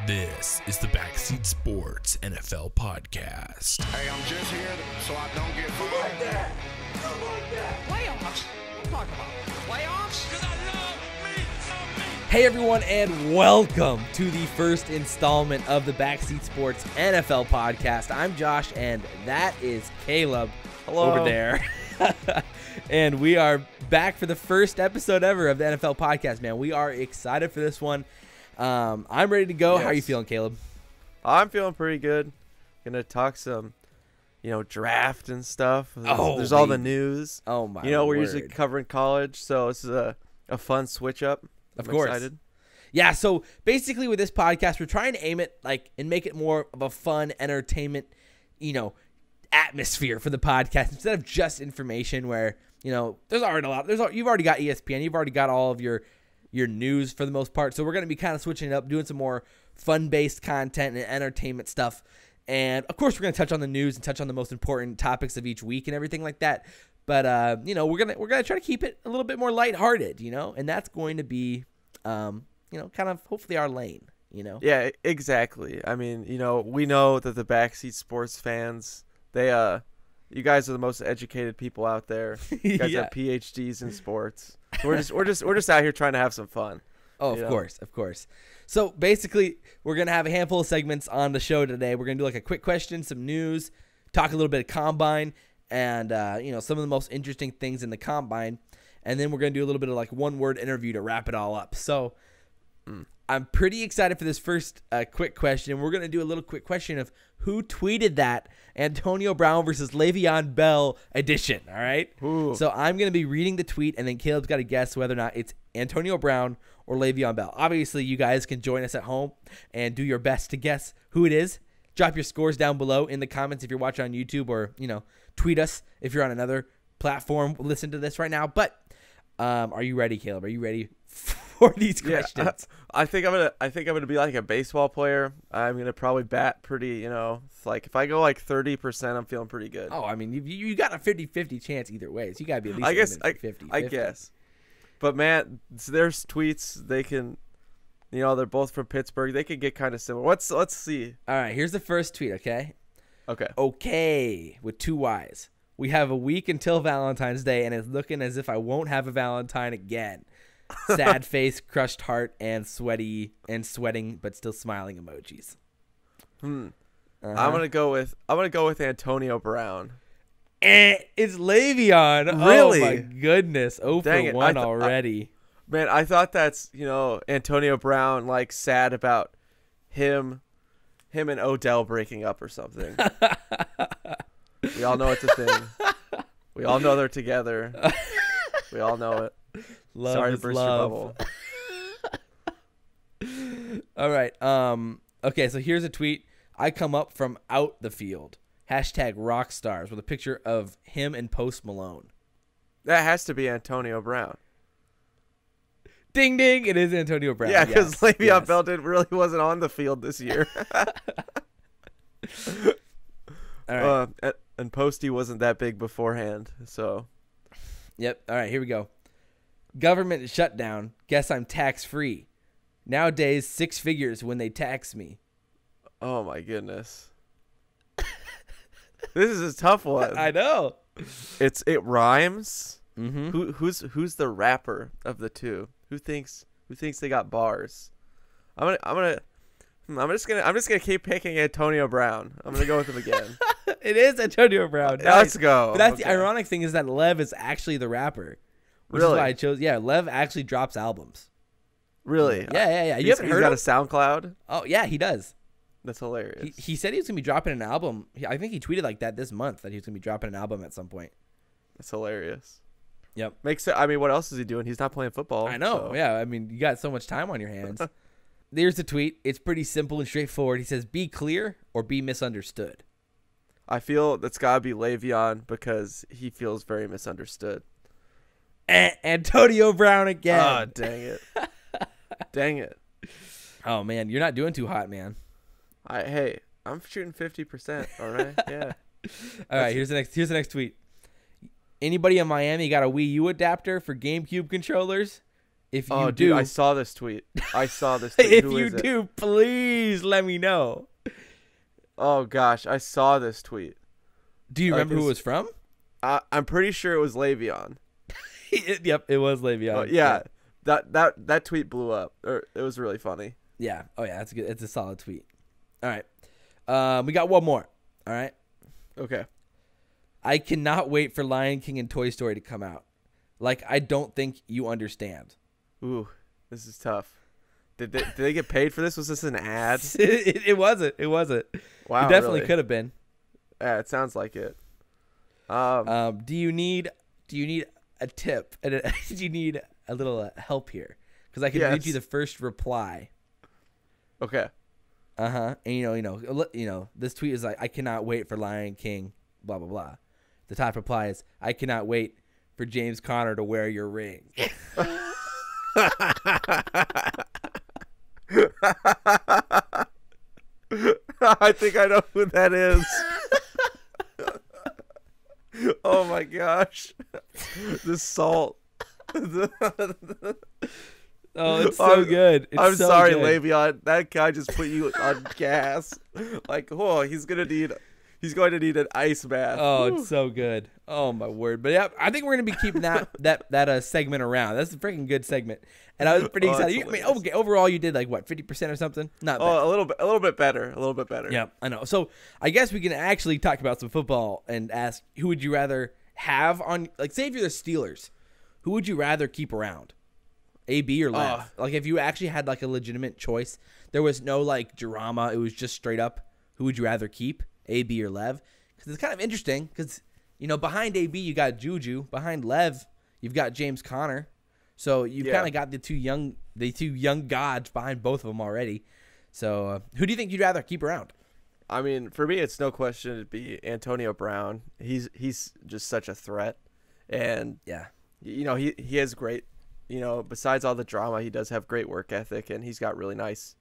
This is the Backseat Sports NFL Podcast. Hey, I'm just here so I don't get fined. Playoffs? We're talking about playoffs? Because I love me some me. Hey everyone, and welcome to the first installment of the Backseat Sports NFL Podcast. I'm Josh, and that is Caleb. Hello. Over there. And we are back for the first episode ever of the NFL Podcast, man. We are excited for this one. I'm ready to go. Yes. How are you feeling, Caleb? I'm feeling pretty good. Gonna talk some, draft and stuff. There's all the news. Oh my! We're word. usually covering college, so this is a fun switch up. Of I'm course. excited. Yeah. So basically, with this podcast, we're trying to aim it and make it more of a fun entertainment, atmosphere for the podcast instead of just information. Where there's already a lot. You've already got ESPN. You've already got all of your news for the most part. So we're going to be kind of switching it up, doing some more fun-based content and entertainment stuff. And, of course, we're going to touch on the news and touch on the most important topics of each week and everything like that. But, we're going to try to keep it a little bit more lighthearted, and that's going to be, kind of hopefully our lane, Yeah, exactly. I mean, we know that the Backseat Sports fans, you guys are the most educated people out there. You guys Yeah. have PhDs in sports. We're just out here trying to have some fun. Oh, of course. So basically, we're going to have a handful of segments on the show today. We're going to do a quick question, some news, talk a little bit of combine, and some of the most interesting things in the combine. And then we're going to do a little bit of one-word interview to wrap it all up. So I'm pretty excited for this first quick question. We're going to do a little quick question of who tweeted that Antonio Brown versus Le'Veon Bell edition, all right? Ooh. So I'm going to be reading the tweet, and then Caleb's got to guess whether or not it's Antonio Brown or Le'Veon Bell. Obviously, you guys can join us at home and do your best to guess who it is. Drop your scores down below in the comments if you're watching on YouTube, or, tweet us if you're on another platform. Listen to this right now. But are you ready, Caleb? Are you ready for these questions? Yeah, I think I'm gonna be like a baseball player. I'm gonna probably bat pretty. If I go 30%, I'm feeling pretty good. Oh, I mean, you got a 50-50 chance either way, so you gotta be at least. I guess 50-50. I guess. But man, there's tweets. They can, they're both from Pittsburgh. They could get kind of similar. Let's see. All right, here's the first tweet. Okay. Okay, with two Y's. We have a week until Valentine's Day, and it's looking as if I won't have a Valentine again. Sad face, crushed heart, and sweating, but still smiling emojis. I'm gonna go with Antonio Brown. It's Le'Veon. Really? Oh my goodness. 0 Dang for it. 1 already. Man, I thought that's Antonio Brown sad about him and Odell breaking up or something. We all know it's a thing. We all know they're together. We all know it. Love Sorry to is burst love. your bubble. All right. Okay, so here's a tweet. I come up from out the field. #rockstars with a picture of him and Post Malone. That has to be Antonio Brown. Ding, ding. It is Antonio Brown. Yeah, because Yes, Le'Veon yes. Bell wasn't on the field this year. All right. And Posty wasn't that big beforehand, so. Yep. All right, here we go. Government shutdown. Guess I'm tax-free. Nowadays, 6 figures when they tax me. Oh my goodness. This is a tough one. I know. It rhymes. Mm-hmm. Who's the rapper of the two? Who thinks they got bars? I'm just gonna keep picking Antonio Brown. I'm gonna go with him again. It is Antonio Brown. Let's go. But that's Okay. the ironic thing is that Lev is actually the rapper. Which Really? is why I chose. Yeah, Lev actually drops albums. Really? Yeah. You He's haven't heard got him? a SoundCloud. Oh, yeah, he does. That's hilarious. He said he was going to be dropping an album. I think he tweeted like that this month that he was going to be dropping an album at some point. That's hilarious. Yep. Makes it. I mean, what else is he doing? He's not playing football. I know. so. Yeah. I mean, you got so much time on your hands. There's the tweet. It's pretty simple and straightforward. He says, be clear or be misunderstood. I feel that's gotta be Le'Veon because he feels very misunderstood. Antonio Brown again. Ah, dang it. Dang it. Oh, man. You're not doing too hot, man. Hey, I'm shooting 50%. All right. Yeah. All right. Here's the next tweet. Anybody in Miami got a Wii U adapter for GameCube controllers? If you Oh, do, dude, I saw this tweet. if Who you is it? do, please let me know. Oh gosh, I saw this tweet. Do you remember who it was from? I'm pretty sure it was Leveon. Yep, it was Leveon. Oh, yeah. That tweet blew up. It was really funny. Yeah. Oh yeah, that's good. It's a solid tweet. All right. We got one more. All right. Okay. I cannot wait for Lion King and Toy Story to come out. Like, I don't think you understand. Ooh, this is tough. Did they get paid for this? Was this an ad? It wasn't. It wasn't. Wow, it definitely really? could have been. Yeah, it sounds like it. Do you need a tip? And do you need a little help here? Because I can read you the first reply. Okay. And you know, this tweet is like, I cannot wait for Lion King, blah blah blah. The top reply is, I cannot wait for James Conner to wear your ring. I think I know who that is. Oh my gosh. The salt. Oh, it's so good. I'm so sorry, good. Le'Veon. That guy just put you on gas. Like, oh, he's going to need an ice bath. Oh, Woo. it's so good. Oh my word. But yeah, I think we're gonna be keeping that segment around. That's a freaking good segment. And I was pretty excited. Okay, overall you did like what, 50% or something? Not bad. Oh, a little bit better. Yeah, I know. So I guess we can actually talk about some football and ask, who would you rather have on, like, say if you're the Steelers, who would you rather keep around? AB or Lev? Like, if you actually had like a legitimate choice, there was no like drama, it was just straight up, who would you rather keep? AB or Lev? Because it's kind of interesting because, you know, behind AB you got Juju, behind Lev you've got James Conner, so you've kind of got the two young gods behind both of them already. So who do you think you'd rather keep around? I mean, for me, it's no question it'd be Antonio Brown. He's just such a threat, and you know, he has great, you know, besides all the drama, he does have great work ethic, and he's got really nice,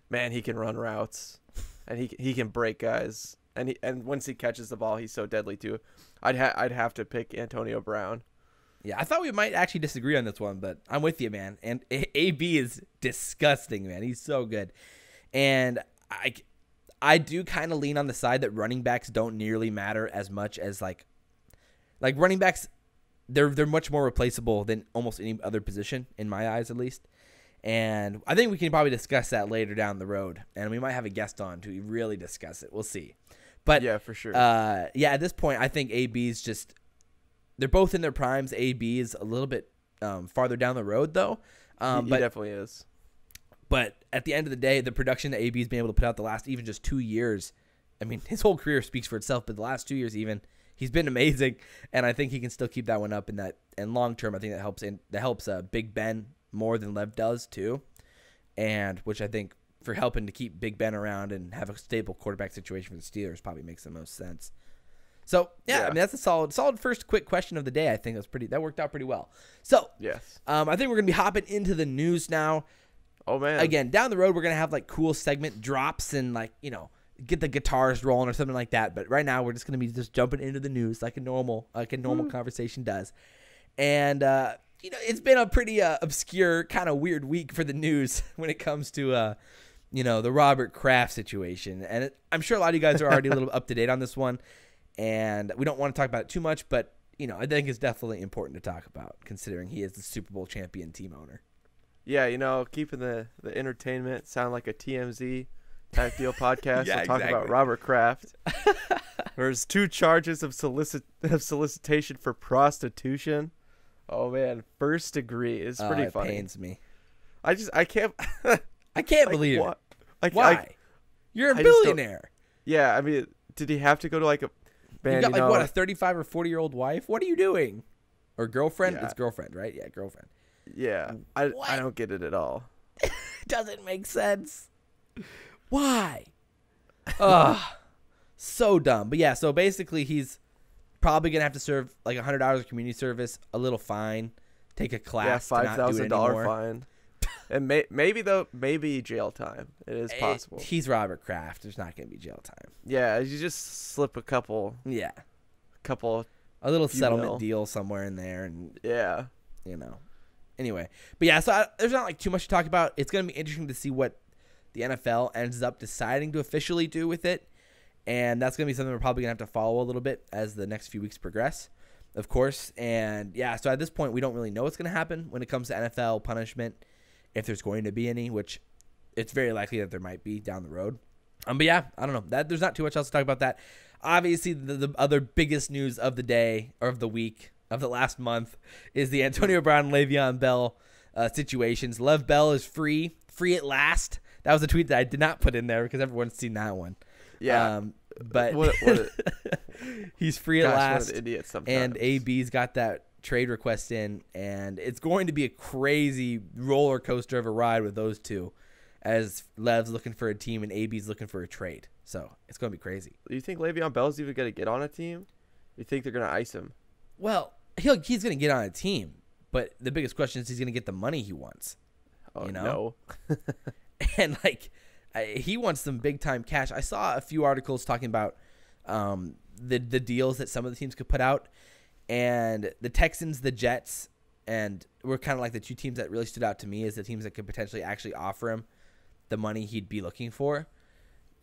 man, he can run routes, and he can break guys. And once he catches the ball, he's so deadly too. I'd have to pick Antonio Brown. Yeah, I thought we might actually disagree on this one, but I'm with you, man. And AB is disgusting, man. He's so good. And I do kind of lean on the side that running backs don't nearly matter as much as like running backs. They're much more replaceable than almost any other position, in my eyes at least. And I think we can probably discuss that later down the road, and we might have a guest on to really discuss it. We'll see. But yeah, for sure. At this point, I think AB's just, they're both in their primes. AB is a little bit farther down the road, though. He definitely is. But at the end of the day, the production that AB's been able to put out the last even just 2 years, I mean, his whole career speaks for itself, but the last 2 years even, he's been amazing, and I think he can still keep that one up. And long term, I think that helps Big Ben more than Lev does too, and which I think for helping to keep Big Ben around and have a stable quarterback situation for the Steelers probably makes the most sense. So yeah. I mean, that's a solid first quick question of the day. I think that worked out pretty well. So yes, I think we're gonna be hopping into the news now. Oh man! Again, down the road we're gonna have like cool segment drops and like, you know, get the guitars rolling or something like that. But right now we're just gonna be just jumping into the news like a normal conversation does. And you know, it's been a pretty obscure, kind of weird week for the news when it comes to you know, the Robert Kraft situation. And I'm sure a lot of you guys are already a little up to date on this one, and we don't want to talk about it too much, but you know, I think it's definitely important to talk about considering he is the Super Bowl champion team owner. Yeah, you know, keeping the entertainment sound like a TMZ type deal podcast. Yeah, We'll talk exactly. about Robert Kraft. There's 2 charges of solicitation for prostitution. Oh man, first degree is pretty funny. It pains me. I can't. I can't believe it. Why? You're a billionaire. Yeah, I mean, did he have to go to like a? Man, You got like what, a 35 or 40-year-old wife? What are you doing? Or girlfriend? Yeah. It's girlfriend, right? Yeah, girlfriend. Yeah, I don't get it at all. Doesn't make sense. Why? Ugh. So dumb. But yeah, so basically he's probably going to have to serve like $100 of community service, a little fine, take a class. Yeah, $5,000 $5,000 fine. And maybe jail time. It is possible. He's Robert Kraft. There's not going to be jail time. Yeah, you just slip a couple. Yeah. A little A little settlement mil. deal somewhere in there, and Yeah. you know. Anyway, but yeah, so there's not like too much to talk about. It's going to be interesting to see what the NFL ends up deciding to officially do with it. And that's going to be something we're probably going to have to follow a little bit as the next few weeks progress, of course. And yeah, so at this point, we don't really know what's going to happen when it comes to NFL punishment, if there's going to be any, which it's very likely that there might be down the road. But yeah, I don't know. There's not too much else to talk about that. Obviously, the other biggest news of the day or of the week of the last month is the Antonio Brown, Le'Veon Bell situations. Lev Bell is free at last. That was a tweet that I did not put in there because everyone's seen that one. Yeah. But what he's free at last. What an idiot sometimes. And AB's got that trade request in, and it's going to be a crazy roller coaster of a ride with those two, as Lev's looking for a team and AB's looking for a trade. So it's going to be crazy. Do you think Le'Veon Bell's even going to get on a team? You think they're going to ice him? Well, he's going to get on a team, but the biggest question is he's going to get the money he wants. Oh, you know? no. And like, he wants some big time cash. I saw a few articles talking about the deals that some of the teams could put out, and the Texans, the Jets, and were kind of like the two teams that really stood out to me as the teams that could potentially actually offer him the money he'd be looking for.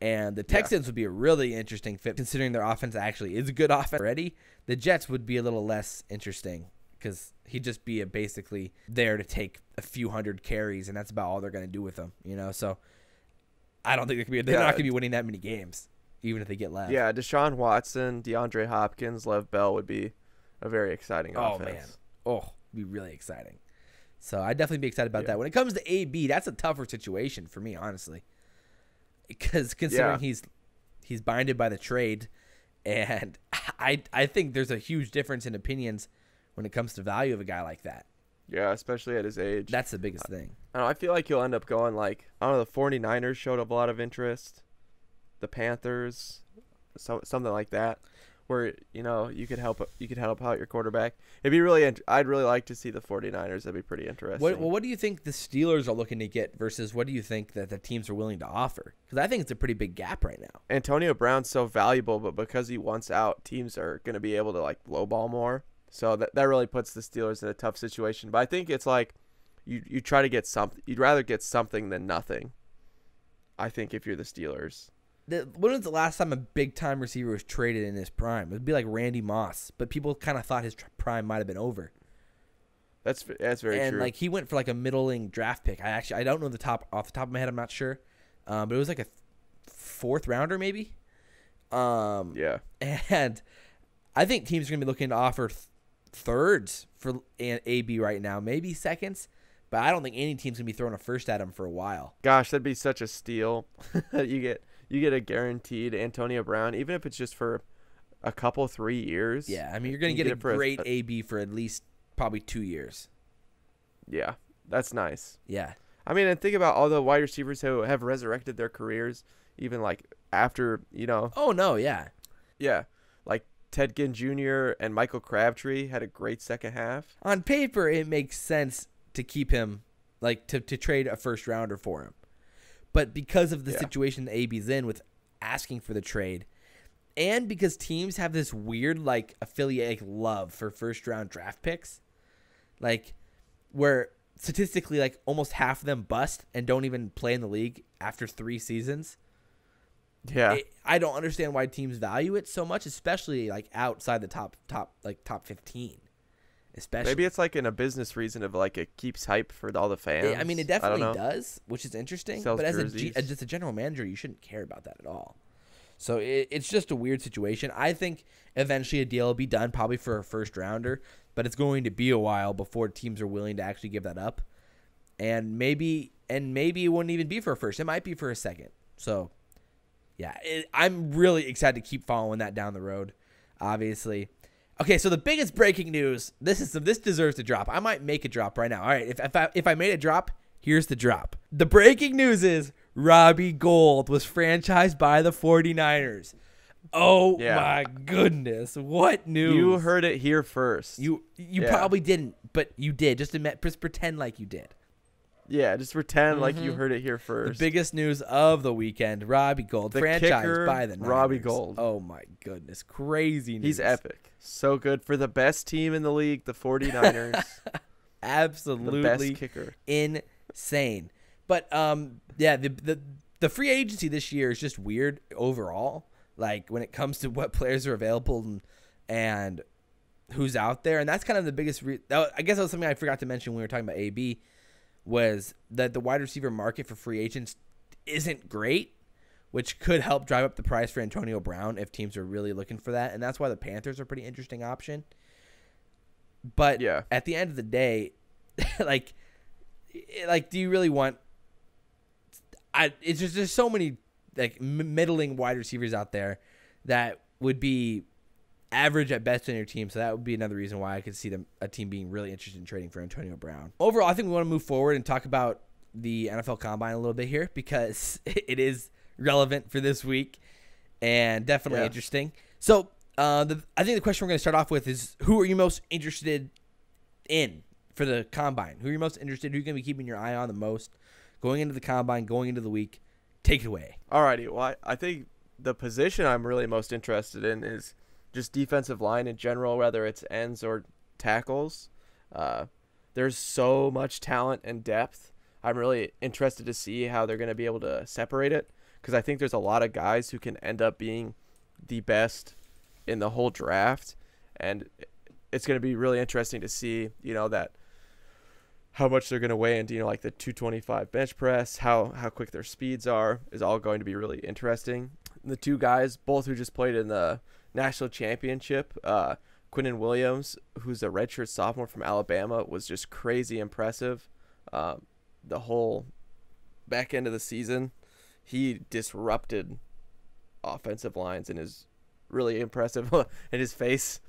And the Texans would be a really interesting fit, considering their offense actually is a good offense already. The Jets would be a little less interesting because he'd just be basically there to take a few hundred carries, and that's about all they're going to do with him, you know? So I don't think they're not going to be winning that many games, even if they get Lev. Yeah, Deshaun Watson, DeAndre Hopkins, Lev Bell would be a very exciting offense. Man. It'd be really exciting. So I'd definitely be excited about that. When it comes to AB, that's a tougher situation for me, honestly. Because considering he's binded by the trade, and I think there's a huge difference in opinions when it comes to value of a guy like that. Yeah, especially at his age. That's the biggest thing. I don't know, I feel like he'll end up going like, I don't know, the 49ers showed up a lot of interest. The Panthers, something like that, where, you know, you could help out your quarterback. It'd be really I'd really like to see the 49ers. That'd be pretty interesting. What do you think the Steelers are looking to get versus what do you think that the teams are willing to offer? Because I think it's a pretty big gap right now. Antonio Brown's so valuable, but because he wants out, teams are going to be able to like lowball more. So that really puts the Steelers in a tough situation. But I think it's like you try to get something. You'd rather get something than nothing, I think, if you're the Steelers. When was the last time a big-time receiver was traded in his prime? It would be like Randy Moss, but people kind of thought his prime might have been over. That's very true. And like he went for like a middling draft pick. I don't know off the top of my head. I'm not sure, but it was like a fourth rounder maybe. Yeah. And I think teams are gonna be looking to offer thirds for AB right now, maybe seconds, but I don't think any team's gonna be throwing a first at him for a while. Gosh, that'd be such a steal. You get a guaranteed Antonio Brown, even if it's just for a couple 3 years. Yeah, I mean you're gonna get a great AB for at least probably 2 years. Yeah, that's nice. Yeah. I mean, and think about all the wide receivers who have resurrected their careers, even like after, you know. Oh no, yeah. Yeah, like Ted Ginn Jr. and Michael Crabtree had a great second half. On paper, it makes sense to keep him, like to trade a first rounder for him. But because of the situation that AB's in with asking for the trade, and because teams have this weird like affiliate love for first round draft picks, like where statistically like almost half of them bust and don't even play in the league after 3 seasons. Yeah. I don't understand why teams value it so much, especially like outside the top 15. Especially. Maybe it's like in a business reason of like it keeps hype for all the fans. I mean, it definitely does, which is interesting. Sells but as jerseys. a general manager, you shouldn't care about that at all. So it's just a weird situation. I think eventually a deal will be done, probably for a first rounder, but it's going to be a while before teams are willing to actually give that up. And maybe it wouldn't even be for a first. It might be for a second. So yeah, I'm really excited to keep following that down the road, obviously. Okay, so the biggest breaking news, this deserves to drop. I might make a drop right now. All right, if I made a drop, here's the drop. The breaking news is Robbie Gould was franchised by the 49ers. Oh my goodness, what news? You heard it here first. You probably didn't, but you did. Just pretend like you did. Yeah, just pretend like you heard it here first. The biggest news of the weekend, Robbie Gould, franchised by the Niners. Robbie Gould. Oh, my goodness. Crazy news. He's epic. So good for the best team in the league, the 49ers. absolutely the best kicker. Insane. But yeah, the free agency this year is just weird overall. Like when it comes to what players are available and who's out there, and that's kind of the biggest. I guess that was something I forgot to mention when we were talking about AB, was that the wide receiver market for free agents isn't great, which could help drive up the price for Antonio Brown if teams are really looking for that, and that's why the Panthers are a pretty interesting option. But yeah, at the end of the day, like, do you really want? It's just there's so many like middling wide receivers out there that would be average at best on your team, so that would be another reason why I could see a team being really interested in trading for Antonio Brown. Overall, I think we want to move forward and talk about the NFL Combine a little bit here because it is relevant for this week and definitely interesting. So I think the question we're going to start off with is, who are you most interested in for the Combine? Who are you most interested? Who are you going to be keeping your eye on the most going into the Combine, going into the week? Take it away. Alrighty. Well, I think the position I'm really most interested in is just defensive line in general, whether it's ends or tackles. There's so much talent and depth. I'm really interested to see how they're going to be able to separate it, because I think there's a lot of guys who can end up being the best in the whole draft, and it's going to be really interesting to see, that how much they're going to weigh into, like the 225 bench press, how quick their speeds are, is all going to be really interesting. The two guys, both who just played in the national championship, Quinnen Williams, who's a redshirt sophomore from Alabama, was just crazy impressive. The whole back end of the season, he disrupted offensive lines and is really impressive. In his face,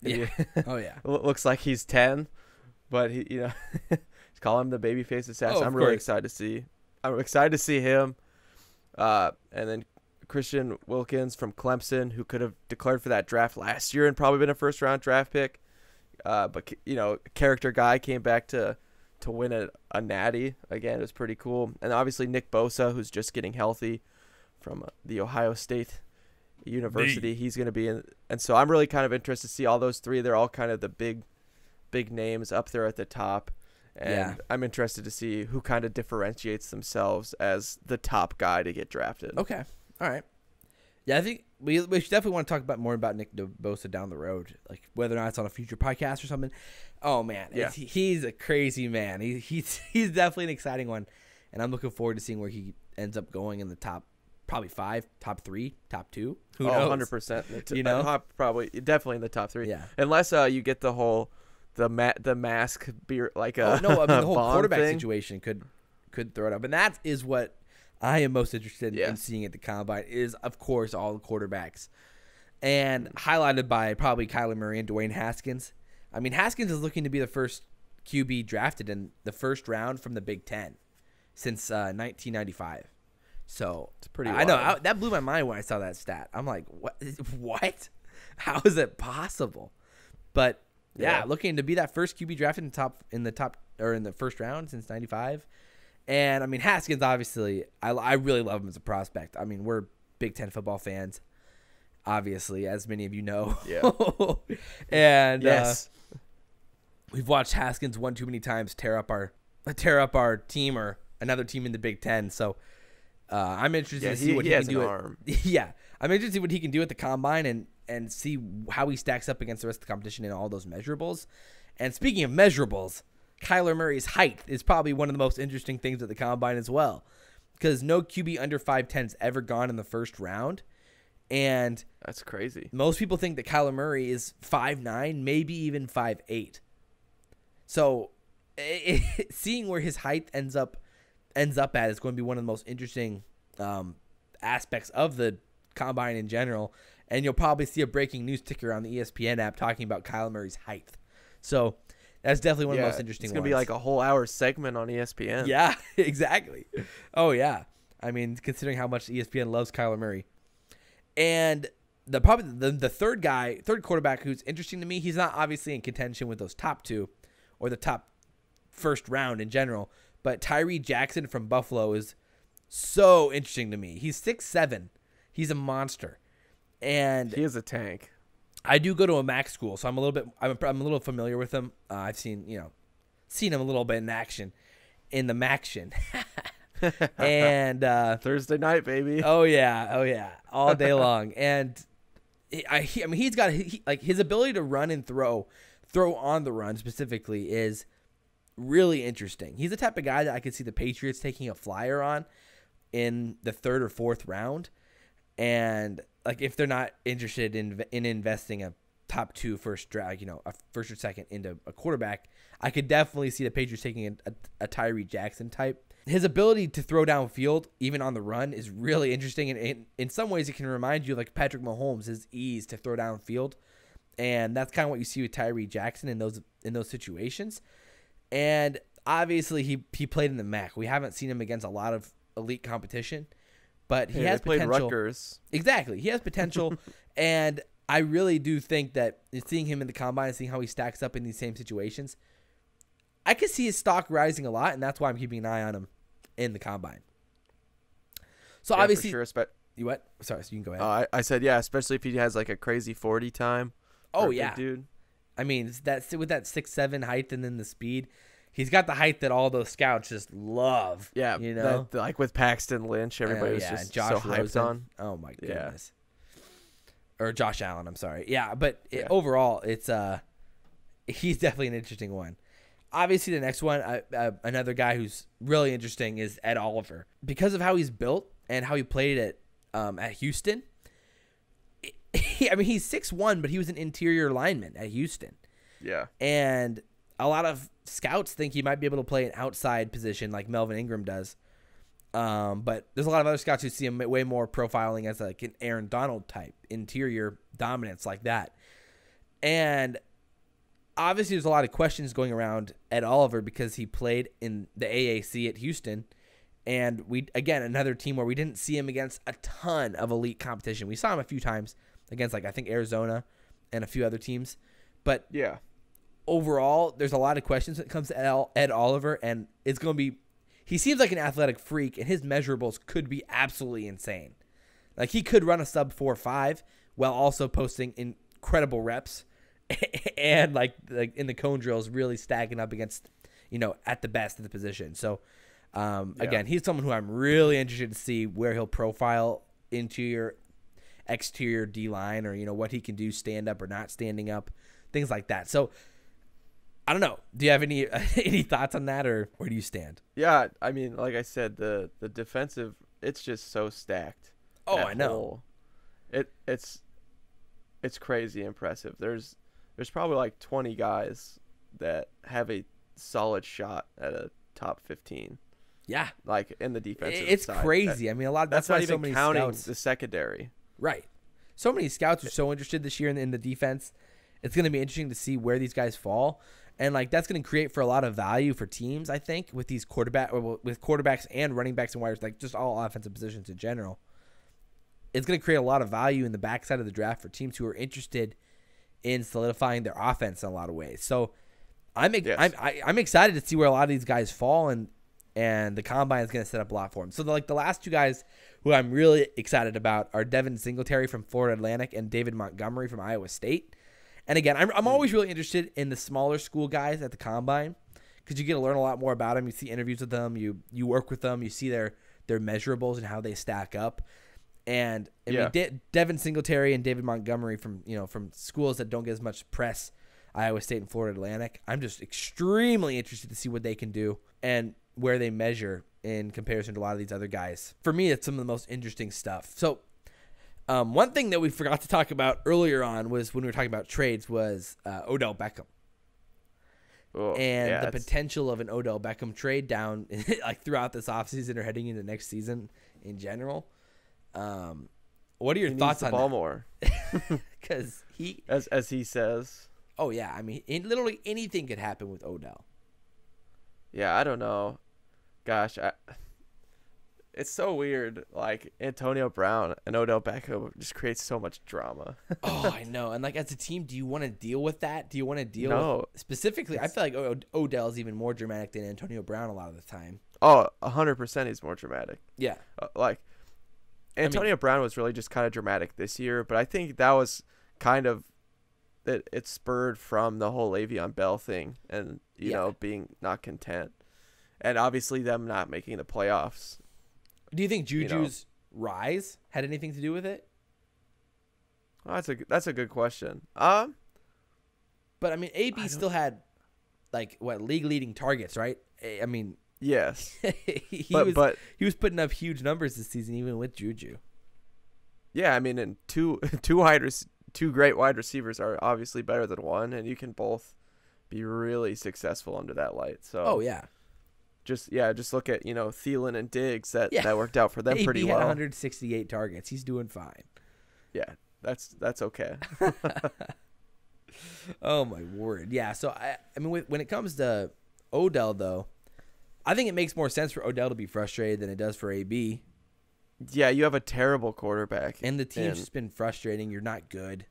Yeah. Oh yeah. Looks like he's 10, but he, call him the babyface assassin. I'm really excited to see. I'm excited to see him. And then Christian Wilkins from Clemson, who could have declared for that draft last year and probably been a first-round draft pick. But character guy, came back to win a natty. Again, it was pretty cool. And obviously Nick Bosa, who's just getting healthy from the Ohio State University. He's going to be in. And so I'm really kind of interested to see all those three. They're all kind of the big names up there at the top. And I'm interested to see who kind of differentiates themselves as the top guy to get drafted. Okay. All right. Yeah, I think we should definitely want to talk more about Nick Bosa down the road, like whether or not it's on a future podcast or something. Oh man, he's a crazy man. He's definitely an exciting one, and I'm looking forward to seeing where he ends up going in the top, probably 5, top 3, top 2. Who knows? 100%. Probably definitely in the top 3. Yeah. Unless you get the whole the mask beer like a the whole quarterback thing. situation could throw it up, and that is what I am most interested in seeing at the Combine, is, of course, all the quarterbacks. And highlighted by probably Kyler Murray and Dwayne Haskins. I mean, Haskins is looking to be the first QB drafted in the first round from the Big Ten since 1995. So it's pretty wild. I know. That blew my mind when I saw that stat. I'm like, what? How is it possible? But, looking to be that first QB drafted in the first round since 95. And, I mean, Haskins, obviously, I really love him as a prospect. I mean, we're Big Ten football fans, obviously, as many of you know. Yeah. And yes. We've watched Haskins one too many times tear up our team or another team in the Big Ten. So I'm interested to see what he can do. I'm interested to see what he can do at the Combine and see how he stacks up against the rest of the competition in all those measurables. And speaking of measurables, Kyler Murray's height is probably one of the most interesting things at the Combine as well, because no QB under 5'10 has ever gone in the first round, and that's crazy. Most people think that Kyler Murray is 5'9", maybe even 5'8". So seeing where his height ends up at is going to be one of the most interesting aspects of the Combine in general, and you'll probably see a breaking news ticker on the ESPN app talking about Kyler Murray's height. So that's definitely one of the most interesting ones. It's going to be like a whole hour segment on ESPN. Yeah, exactly. Oh, yeah. I mean, considering how much ESPN loves Kyler Murray. And the third quarterback who's interesting to me, he's not obviously in contention with those top two or the top first round in general, but Tyree Jackson from Buffalo is so interesting to me. He's 6'7". He's a monster. And he is a tank. I do go to a MAC school, so I'm a little familiar with him. I've seen, seen him a little bit in action, in the Maction. And Thursday night, baby. oh yeah, all day long. And he's got like his ability to run and throw on the run specifically is really interesting. He's the type of guy that I could see the Patriots taking a flyer on in the 3rd or 4th round. And like if they're not interested in investing a top 2 first draft, a first or second into a quarterback, I could definitely see the Patriots taking a Tyree Jackson type. His ability to throw downfield, even on the run, is really interesting. And in some ways, it can remind you of like Patrick Mahomes, his ease to throw downfield. And that's kind of what you see with Tyree Jackson in those situations. And obviously, he played in the MAC. We haven't seen him against a lot of elite competition, but he has played potential. Rutgers. Exactly, he has potential, and I really do think that seeing him in the combine and seeing how he stacks up in these same situations, I could see his stock rising a lot, and that's why I'm keeping an eye on him in the combine. So obviously, for sure, you what? Sorry, so you can go ahead. I said especially if he has like a crazy 40 time. Oh yeah, dude. I mean, with that 6'7" height and then the speed, he's got the height that all those scouts just love. Yeah, like with Paxton Lynch, everybody was just so hyped on. Oh my goodness. Or Josh Allen, I'm sorry. Yeah, but overall, it's he's definitely an interesting one. Obviously, the next one, another guy who's really interesting is Ed Oliver. Because of how he's built and how he played at Houston, he's 6'1", but he was an interior lineman at Houston. Yeah. And a lot of scouts think he might be able to play an outside position like Melvin Ingram does. But there's a lot of other scouts who see him way more profiling as like an Aaron Donald type, interior dominance like that. And obviously there's a lot of questions going around Ed Oliver because he played in the AAC at Houston. And another team where we didn't see him against a ton of elite competition. We saw him a few times against I think Arizona and a few other teams. But yeah, overall, there's a lot of questions when it comes to Ed Oliver, and it's going to be, he seems like an athletic freak, and his measurables could be absolutely insane. Like, he could run a sub 4.5 while also posting incredible reps and, like in the cone drills, really stacking up against, at the best of the position. So, again, he's someone who I'm really interested to see where he'll profile interior, exterior D-line, or, what he can do stand up or not standing up, things like that. So, I don't know. Do you have any thoughts on that, or where do you stand? Yeah, I mean, like I said, the defensive, it's just so stacked. Oh, I know. It's crazy impressive. There's probably like 20 guys that have a solid shot at a top 15. Yeah, like in the defensive it's side. crazy. I mean, that's not why even so many counting scouts, the secondary. Right. So many scouts are so interested this year in the defense. It's going to be interesting to see where these guys fall. And like that's going to create for a lot of value for teams, I think, with these quarterbacks and running backs and wide receivers, like just all offensive positions in general. It's going to create a lot of value in the backside of the draft for teams who are interested in solidifying their offense in a lot of ways. So I'm excited to see where a lot of these guys fall, and the combine is going to set up a lot for them. So the last two guys who I'm really excited about are Devin Singletary from Florida Atlantic and David Montgomery from Iowa State. And again, I'm always really interested in the smaller school guys at the combine because you get to learn a lot more about them. You see interviews with them, you work with them, you see their measurables and how they stack up. And I mean, Devin Singletary and David Montgomery from schools that don't get as much press, Iowa State and Florida Atlantic. I'm just extremely interested to see what they can do and where they measure in comparison to a lot of these other guys. For me, it's some of the most interesting stuff. So. One thing that we forgot to talk about earlier on was when we were talking about trades was Odell Beckham. The potential of an Odell Beckham trade down like throughout this offseason or heading into next season in general. What are your thoughts on ball that? More? Because he, as he says. Oh yeah, I mean, literally anything could happen with Odell. Yeah, I don't know. Gosh, it's so weird. Like Antonio Brown and Odell Beckham just creates so much drama. Oh, I know. And like as a team, do you want to deal with that? Do you want to deal with specifically? I feel like Odell is even more dramatic than Antonio Brown a lot of the time. Oh, 100% he's more dramatic. Yeah. Antonio Brown was really just kind of dramatic this year, but I think that was kind of it spurred from the whole Le'Veon Bell thing and you know, being not content. And obviously them not making the playoffs. Do you think Juju's rise had anything to do with it? Oh, that's a good question. But I mean, AB still had league leading targets, right? I mean, yes. he was putting up huge numbers this season, even with Juju. Yeah, I mean, and two great wide receivers are obviously better than one, and you can both be really successful under that light. So just look at Thielen and Diggs that worked out for them pretty well. He had 168 targets. He's doing fine. Yeah, that's okay. Oh my word! Yeah. So I mean, when it comes to Odell, though, I think it makes more sense for Odell to be frustrated than it does for AB. Yeah, you have a terrible quarterback, and the team's just been frustrating. You're not good,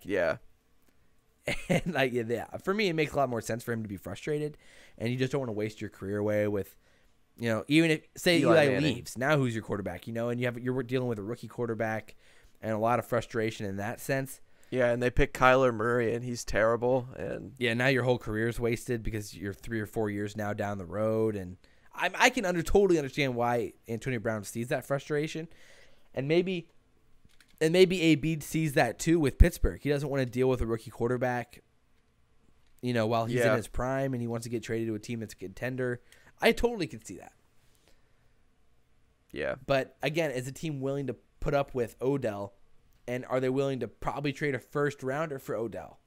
yeah. And for me, it makes a lot more sense for him to be frustrated, and you just don't want to waste your career away with, even if say Eli leaves, now who's your quarterback? And you're dealing with a rookie quarterback, and a lot of frustration in that sense. Yeah, and they pick Kyler Murray, and he's terrible. And now your whole career is wasted because you're 3 or 4 years now down the road. And I can totally understand why Antonio Brown sees that frustration, and maybe AB sees that too with Pittsburgh. He doesn't want to deal with a rookie quarterback, while he's in his prime, and he wants to get traded to a team that's a contender. I totally can see that. Yeah, but again, is the team willing to put up with Odell? And are they willing to probably trade a first rounder for Odell?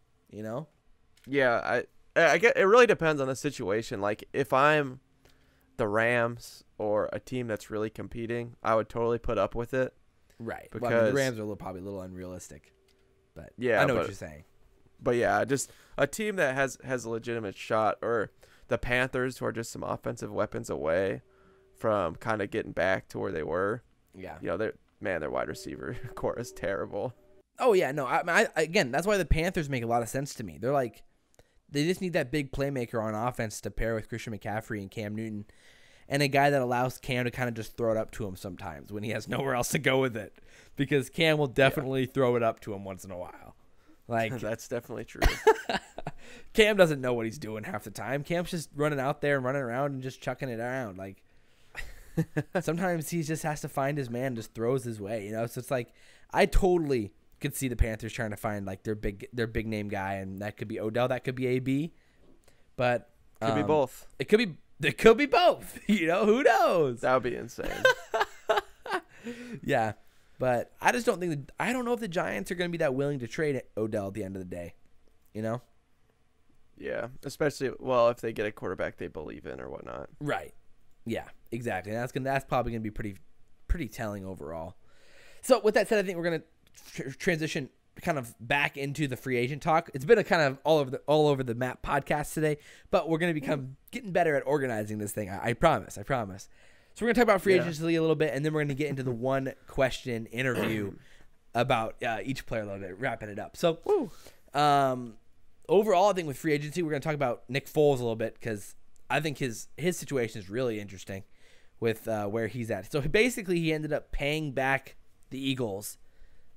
Yeah, I get it. Really depends on the situation. Like if I'm the Rams or a team that's really competing, I would totally put up with it. Right. Because the Rams are probably a little unrealistic. But I know what you're saying. But yeah, just a team that has a legitimate shot, or the Panthers, who are just some offensive weapons away from kind of getting back to where they were. Yeah. Their wide receiver core is terrible. Oh, yeah. No, again, that's why the Panthers make a lot of sense to me. They just need that big playmaker on offense to pair with Christian McCaffrey and Cam Newton, and a guy that allows Cam to kind of just throw it up to him sometimes when he has nowhere else to go with it, because Cam will definitely throw it up to him once in a while. That's definitely true. Cam doesn't know what he's doing half the time. Cam's just running out there and running around and just chucking it around. Sometimes he just has to find his man, just throws his way, So it's I totally could see the Panthers trying to find their big name guy, and that could be Odell, that could be AB, but could be both. It could be both. Who knows? That would be insane. Yeah, but I just don't think I don't know if the Giants are going to be that willing to trade Odell at the end of the day. Yeah, especially if they get a quarterback they believe in or whatnot. Right. Yeah, exactly. And that's probably going to be pretty telling overall. So with that said, I think we're going to transition kind of back into the free agent talk. It's been a kind of all over the map podcast today, but we're going to become getting better at organizing this thing. I promise. So we're going to talk about free agency a little bit, and then we're going to get into the one question interview about each player a little bit, wrapping it up. So overall, I think with free agency, we're going to talk about Nick Foles a little bit, because I think his situation is really interesting with where he's at. So basically, he ended up paying back the Eagles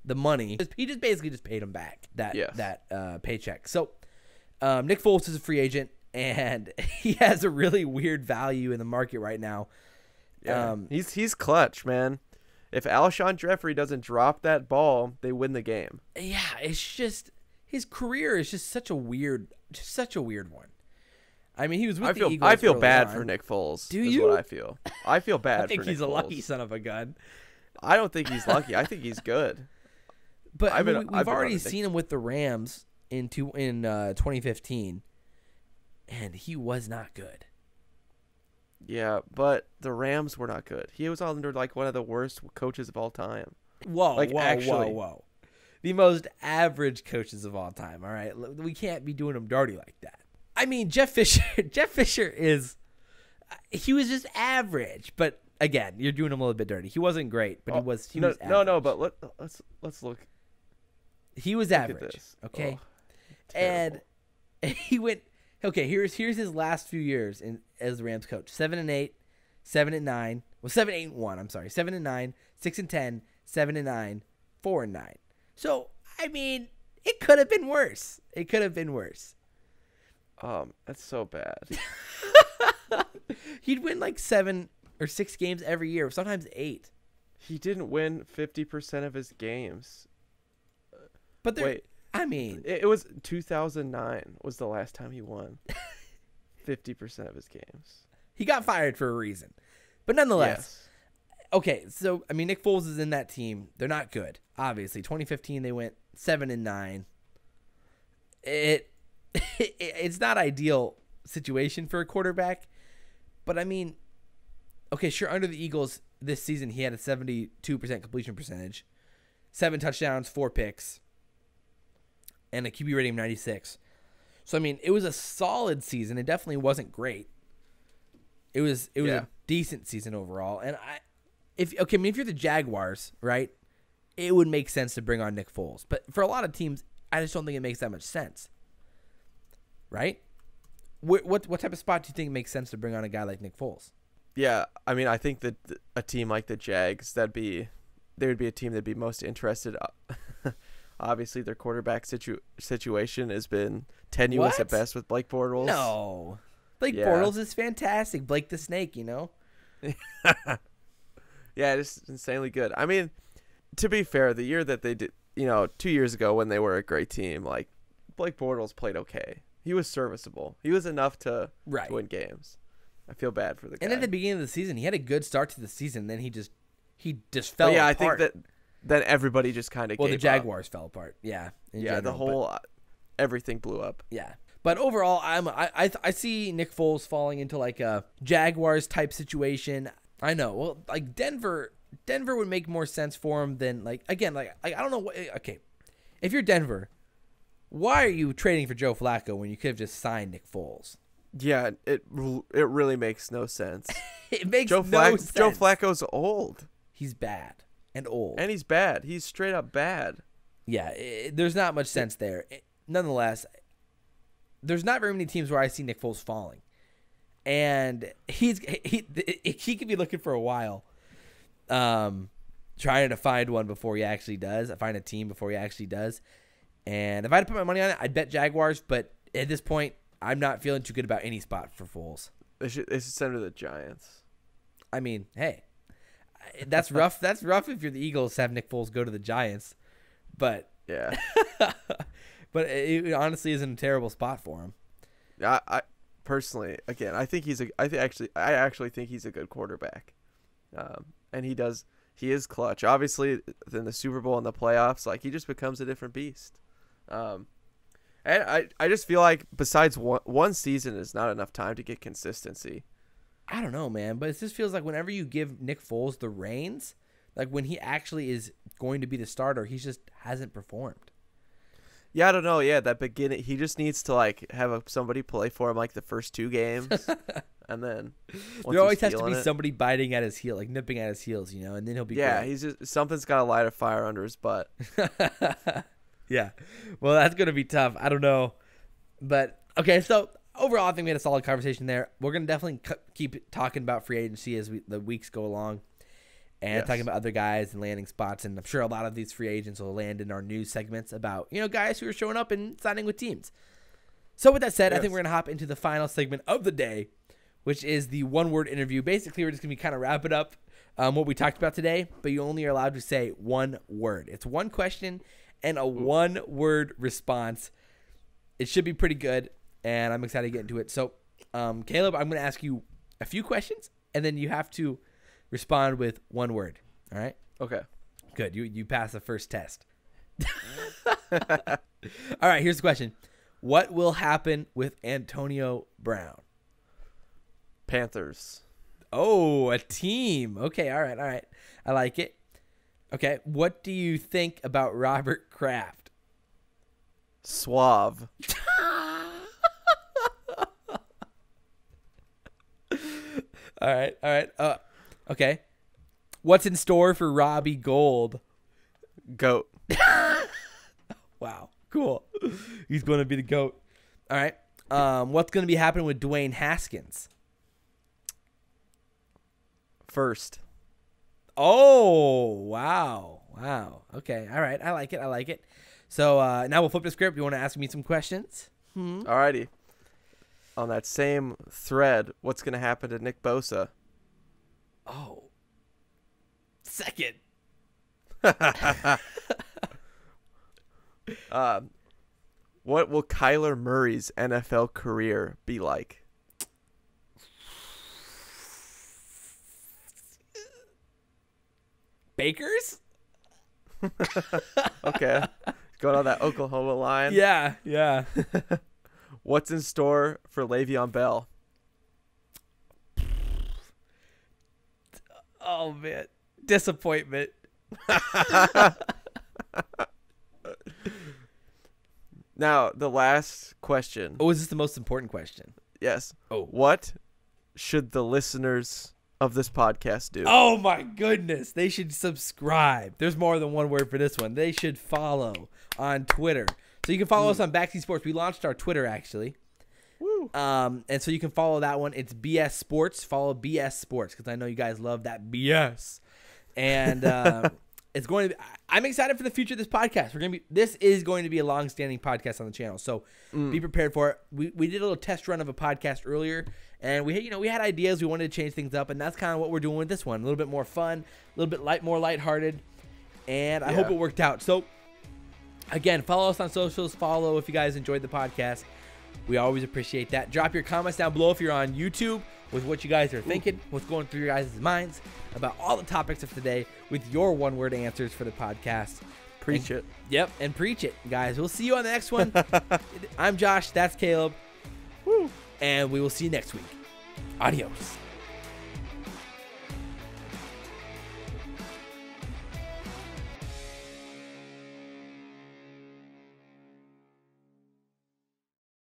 the money. He just basically paid him back that paycheck. So Nick Foles is a free agent, and he has a really weird value in the market right now. Yeah. He's clutch, man. If Alshon Jeffrey doesn't drop that ball, they win the game. Yeah, it's just his career is just such a weird one. I mean, he was with the Eagles. I feel bad for Nick Foles. Do you? What I feel. I feel bad. I think for he's Nick a Foles. lucky son of a gun. I don't think he's lucky. I think he's good. But we've already seen him with the Rams in 2015, and he was not good. Yeah, but the Rams were not good. He was under one of the worst coaches of all time. Whoa. The most average coaches of all time, all right? We can't be doing him dirty like that. I mean, Jeff Fisher he was just average. But again, you're doing him a little bit dirty. He wasn't great, but he was average. No, but let's look. He was average, okay? Terrible. And he went, okay, here's his last few years as the Rams coach. 7-8, 7-9. Well, 7-8-1, I'm sorry. 7-9, 6-10, 7-9, 4-9. So, I mean, it could have been worse. That's so bad. He'd win like 7 or 6 games every year, sometimes 8. He didn't win 50% of his games. But Wait, I mean, it was 2009 was the last time he won 50% of his games. he got fired for a reason. But nonetheless, Yes. okay, so I mean, Nick Foles is in that team. They're not good, obviously. 2015, they went 7-9. It's not ideal situation for a quarterback, but I mean, okay, sure. Under the Eagles this season, he had a 72% completion percentage, 7 touchdowns, 4 picks, and a QB rating of 96. So I mean, it was a solid season. It definitely wasn't great. It was a decent season overall. And if you're the Jaguars, right, it would make sense to bring on Nick Foles. But for a lot of teams, I just don't think it makes that much sense. Right? What type of spot do you think makes sense to bring on a guy like Nick Foles? Yeah, I mean, I think that a team like the Jags, there would be a team that'd be most interested. Obviously, their quarterback situation has been tenuous at best with Blake Bortles. No. Blake Bortles is fantastic. Blake the Snake, Yeah, just insanely good. I mean, to be fair, the year that they did, 2 years ago when they were a great team, like, Blake Bortles played okay. He was serviceable. He was enough to win games. I feel bad for the guy. And at the beginning of the season, he had a good start to the season. Then he just fell apart. I think that then everybody just kind of gave the up. Jaguars fell apart. Yeah. The whole everything blew up. Yeah. But overall, I see Nick Foles falling into like a Jaguars type situation. I know. Well, like Denver would make more sense for him than I don't know what. Okay, if you're Denver, why are you trading for Joe Flacco when you could have just signed Nick Foles? Yeah, it really makes no sense. It makes no sense. Joe Flacco's old. He's bad and old. And he's bad. He's straight up bad. Yeah, there's not much sense there. Nonetheless, there's not very many teams where I see Nick Foles falling. And he could be looking for a while, trying to find one before he actually does. Find a team before he actually does. And if I had to put my money on it, I'd bet Jaguars. But at this point, I'm not feeling too good about any spot for Foles. They should send him to the Giants. I mean, hey, that's rough. That's rough if you're the Eagles to have Nick Foles go to the Giants. But yeah, but it honestly isn't a terrible spot for him. I personally, again, I actually think he's a good quarterback, and he is clutch. Obviously, in the Super Bowl and the playoffs, like he just becomes a different beast. And I just feel like besides one season is not enough time to get consistency. I don't know, man, but it just feels like whenever you give Nick Foles the reins, like when he actually is going to be the starter, he just hasn't performed. Yeah, I don't know. Yeah, that beginning, he just needs to have somebody play for him like the first 2 games, and then there always has to be somebody biting at his heel, like nipping at his heels, and then he'll be great. He's just something's got to light a fire under his butt. Yeah, well, that's gonna be tough. I don't know, but okay. So overall, I think we had a solid conversation there. We're gonna definitely keep talking about free agency as the weeks go along. And talking about other guys and landing spots. And I'm sure a lot of these free agents will land in our news segments about, guys who are showing up and signing with teams. So with that said, I think we're going to hop into the final segment of the day, which is the one-word interview. Basically, we're just going to be kind of wrapping up what we talked about today, but you only are allowed to say one word. It's one question and a one-word response. It should be pretty good, and I'm excited to get into it. So, Caleb, I'm going to ask you a few questions, and then you have to respond with one word. All right? Okay. Good. You passed the first test. All right, here's the question. What will happen with Antonio Brown? Panthers. Oh, a team. Okay, all right. I like it. Okay, what do you think about Robert Kraft? Suave. All right. Okay. What's in store for Robbie Gould? Goat. Wow. Cool. He's going to be the GOAT. All right. What's going to be happening with Dwayne Haskins? First. Oh, wow. Okay. All right. I like it. So now we'll flip the script. You want to ask me some questions? Alrighty. on that same thread, what's going to happen to Nick Bosa? Oh. Second. What will Kyler Murray's NFL career be like? Bakers? Okay. Going on that Oklahoma line. Yeah. What's in store for Le'Veon Bell? Oh, man. Disappointment. Now, the last question. Oh, is this the most important question? Yes. Oh. What should the listeners of this podcast do? Oh, my goodness. They should subscribe. There's more than one word for this one. They should follow on Twitter. So you can follow us on Backseat Sports. We launched our Twitter, actually. Woo. And so you can follow that one. It's BS Sports. Follow BS Sports because I know you guys love that BS. And it's going to be, I'm excited for the future of this podcast. This is going to be a long-standing podcast on the channel. So be prepared for it. We did a little test run of a podcast earlier, and we had ideas. We wanted to change things up, and that's kind of what we're doing with this one. A little bit more fun, a little bit more lighthearted, and I hope it worked out. So again, follow us on socials. Follow if you guys enjoyed the podcast. We always appreciate that. Drop your comments down below if you're on YouTube with what you guys are thinking, what's going through your guys' minds about all the topics of today with your one-word answers for the podcast. Preach it. Yep, and preach it, guys. We'll see you on the next one. I'm Josh. That's Caleb. Woo. And we will see you next week. Adios.